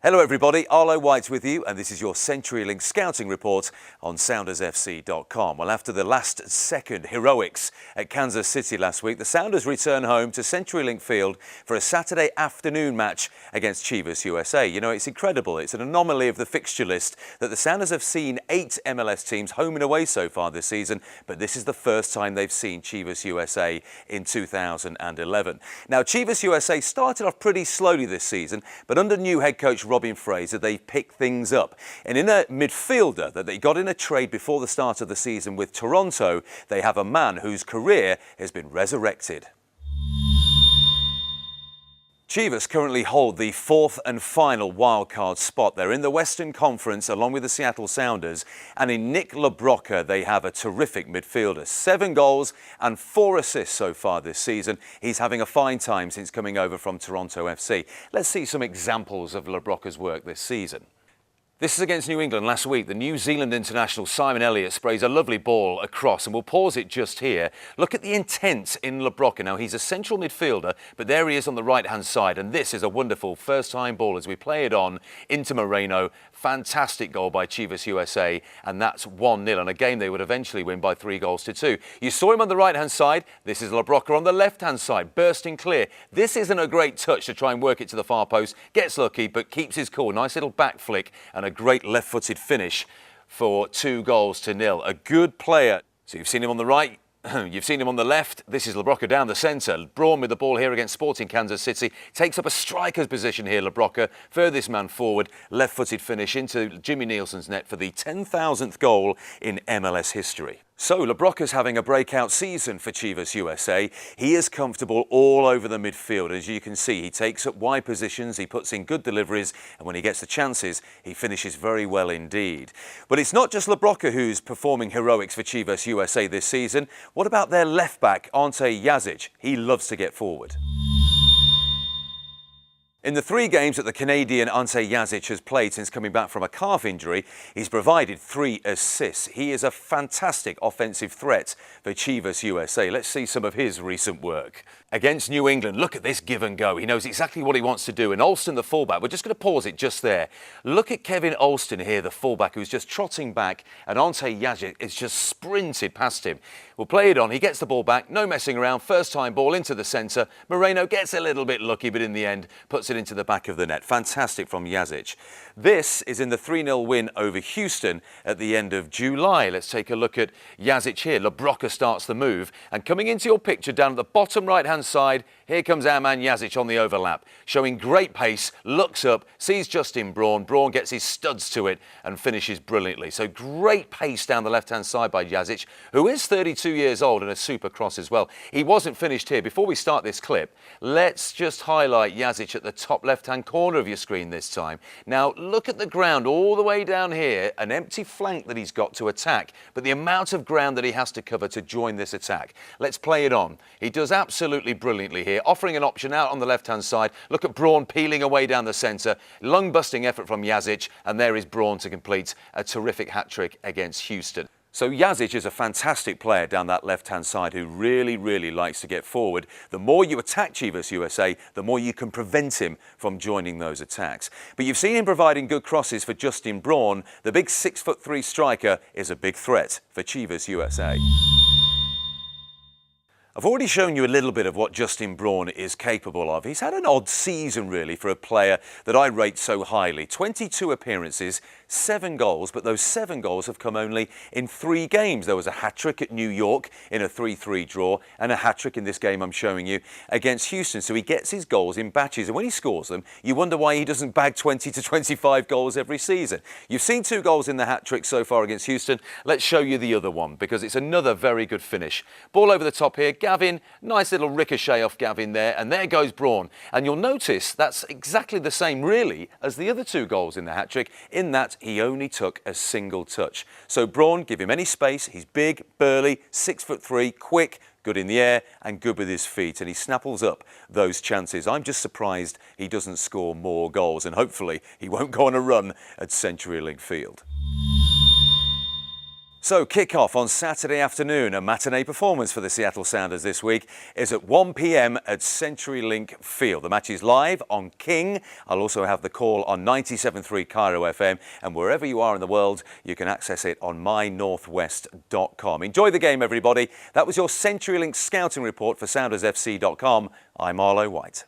Hello everybody, Arlo White with you, and this is your CenturyLink scouting report on SoundersFC.com. Well, after the last-second heroics at Kansas City last week, the Sounders return home to CenturyLink Field for a Saturday afternoon match against Chivas USA. You know, it's incredible. It's an anomaly of the fixture list that the Sounders have seen 8 MLS teams home and away so far this season, but this is the first time they've seen Chivas USA in 2011. Now, Chivas USA started off pretty slowly this season, but under new head coach Robin Fraser, they've picked things up. And in a midfielder that they got in a trade before the start of the season with Toronto, they have a man whose career has been resurrected. Chivas currently hold the 4th and final wildcard spot. They're in the Western Conference along with the Seattle Sounders, and in Nick LaBrocca they have a terrific midfielder. 7 goals and 4 assists so far this season. He's having a fine time since coming over from Toronto FC. Let's see some examples of LaBrocca's work this season. This is against New England last week. The New Zealand international Simon Elliott sprays a lovely ball across, and we'll pause it just here. Look at the intent in LaBrocca. Now, he's a central midfielder, but there he is on the right-hand side, and this is a wonderful first-time ball as we play it on into Moreno. Fantastic goal by Chivas USA, and that's 1-0, and a game they would eventually win by 3-2. You saw him on the right-hand side. This is LaBrocca on the left-hand side, bursting clear. This isn't a great touch to try and work it to the far post. Gets lucky, but keeps his cool. Nice little back flick, and a great left-footed finish for 2-0. A good player. So you've seen him on the right. You've seen him on the left. This is LaBrocca down the centre. Braun with the ball here against Sporting Kansas City. Takes up a striker's position here, LaBrocca. Furthest man forward. Left-footed finish into Jimmy Nielsen's net for the 10,000th goal in MLS history. So LaBrocca's having a breakout season for Chivas USA. He is comfortable all over the midfield. As you can see, he takes up wide positions, he puts in good deliveries, and when he gets the chances, he finishes very well indeed. But it's not just LaBrocca who's performing heroics for Chivas USA this season. What about their left-back, Ante Yazic? He loves to get forward. In the 3 games that the Canadian Ante Yazic has played since coming back from a calf injury, he's provided 3 assists. He is a fantastic offensive threat for Chivas USA. Let's see some of his recent work. Against New England, look at this give and go. He knows exactly what he wants to do. And Alston, the fullback, we're just going to pause it just there. Look at Kevin Alston here, the fullback, who's just trotting back, and Ante Yazic is just sprinted past him. We'll play it on. He gets the ball back, no messing around. First time ball into the centre. Moreno gets a little bit lucky, but in the end puts it into the back of the net. Fantastic from Yazic. This is in the 3-0 win over Houston at the end of July. Let's take a look at Yazic here. LaBrocca starts the move, and coming into your picture down at the bottom right-hand side, here comes our man Yazic on the overlap, showing great pace, looks up, sees Justin Braun. Braun gets his studs to it and finishes brilliantly. So great pace down the left-hand side by Yazic, who is 32 years old and a super cross as well. He wasn't finished here. Before we start this clip, let's just highlight Yazic at the top left-hand corner of your screen this time. Now, look at the ground all the way down here, an empty flank that he's got to attack, but the amount of ground that he has to cover to join this attack. Let's play it on. He does absolutely brilliantly here, offering an option out on the left-hand side. Look at Braun peeling away down the centre. Lung-busting effort from Yazic, and there is Braun to complete a terrific hat-trick against Houston. So Yazic is a fantastic player down that left-hand side who really, really likes to get forward. The more you attack Chivas USA, the more you can prevent him from joining those attacks. But you've seen him providing good crosses for Justin Braun. The big 6'3" striker is a big threat for Chivas USA. I've already shown you a little bit of what Justin Braun is capable of. He's had an odd season, really, for a player that I rate so highly. 22 appearances, 7 goals, but those 7 goals have come only in 3 games. There was a hat-trick at New York in a 3-3 draw, and a hat-trick in this game I'm showing you against Houston. So he gets his goals in batches, and when he scores them, you wonder why he doesn't bag 20 to 25 goals every season. You've seen 2 goals in the hat-trick so far against Houston. Let's show you the other one, because it's another very good finish. Ball over the top here. Gavin, nice little ricochet off Gavin there, and there goes Braun. And you'll notice that's exactly the same, really, as the other 2 goals in the hat-trick, in that he only took a single touch. So Braun, give him any space. He's big, burly, 6'3", quick, good in the air, and good with his feet, and he snapples up those chances. I'm just surprised he doesn't score more goals, and hopefully he won't go on a run at CenturyLink Field. So kick-off on Saturday afternoon. A matinee performance for the Seattle Sounders this week is at 1 p.m. at CenturyLink Field. The match is live on King. I'll also have the call on 97.3 Cairo FM, and wherever you are in the world, you can access it on mynorthwest.com. Enjoy the game, everybody. That was your CenturyLink scouting report for SoundersFC.com. I'm Arlo White.